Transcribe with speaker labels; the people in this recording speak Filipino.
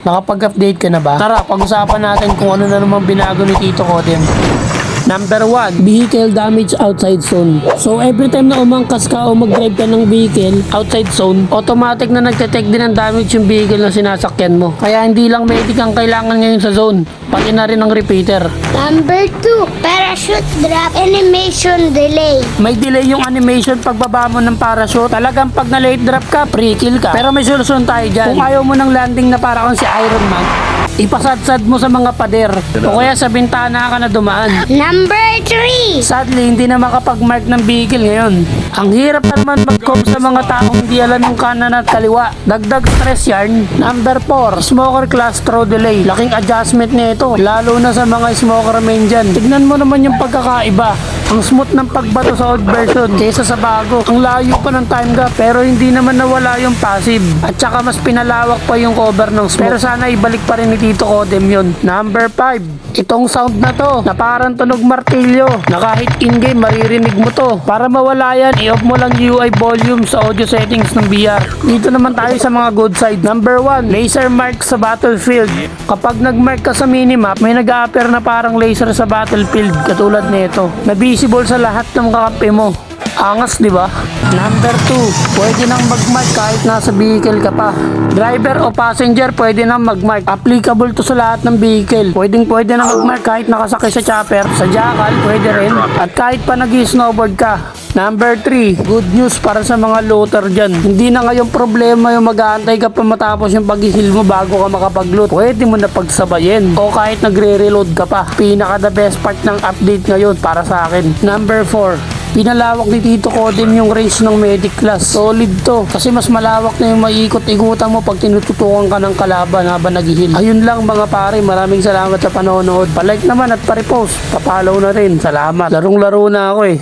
Speaker 1: Nakapag-update ka na ba? Tara, pag-usapan natin kung ano na naman binago ni Tito Codem. Number 1, vehicle damage outside zone. So every time na umangkas ka o mag-drive ka ng vehicle outside zone, automatic na nagte-take din ng damage yung vehicle na sinasakyan mo. Kaya hindi lang medic ang kailangan ngayon sa zone, pati na rin ang repeater.
Speaker 2: Number 2, parachute drop animation delay.
Speaker 1: May delay yung animation pagbaba mo ng parachute. Talagang pag na-late drop ka, pre-kill ka. Pero may solusyon tayo dyan. Kung ayaw mo ng landing na para kang si Iron Man, ipasadsad mo sa mga pader o kaya sa bintana ka na dumaan.
Speaker 2: Number 3,
Speaker 1: Sadly, hindi na makapag-mark ng vehicle ngayon. Ang hirap naman mag-cope sa mga taong hindi alam yung kanan at kaliwa. Dagdag stress yarn. Number 4, smoker class throw delay. Laking adjustment nito, lalo na sa mga smoker main dyan. Tignan mo naman yung pagkakaiba. Ang smooth ng pagbato sa old version kaysa sa bago. Ang layo pa ng time gap pero hindi naman nawala yung passive. At saka mas pinalawak pa yung cover ng smoke. Pero sana ibalik pa rin ni Tito Codem yun. Number 5, itong sound na to na parang tunog martilyo na kahit in-game maririnig mo to. Para mawala yan, i-off mo lang UI volume sa audio settings ng VR. Dito naman tayo sa mga good side. Number 1, laser mark sa battlefield. Kapag nag-mark ka sa minimap, may nag-a-appear na parang laser sa battlefield katulad nito. Na visible sa lahat ng kakampi mo. Angas, di ba? Number 2, pwede nang mag-mark kahit nasa vehicle ka pa. Driver o passenger, pwede nang mag-mark. Applicable to sa lahat ng vehicle. Pwede nang mag-mark kahit nakasakay sa chopper. Sa jackal, pwede rin. At kahit pa nag-snowboard ka. Number 3, good news para sa mga looter dyan. Hindi na ngayon problema yung mag-aantay ka pa matapos yung pag-heal mo bago ka makapag-loot. Pwede mo na pagsabayin. O kahit nagre-reload ka pa. Pinaka the best part ng update ngayon para sa akin. Number 4, pinalawak ni Tito Codem yung range ng medic class. Solid to. Kasi mas malawak na yung maiikot-ikutan mo pag tinututukan ka ng kalaban habang nag-heal. Ayun lang mga pare. Maraming salamat sa panonood. Pa-like naman at pa-repost. Pa-follow na rin. Salamat. Larong-laro na ako eh.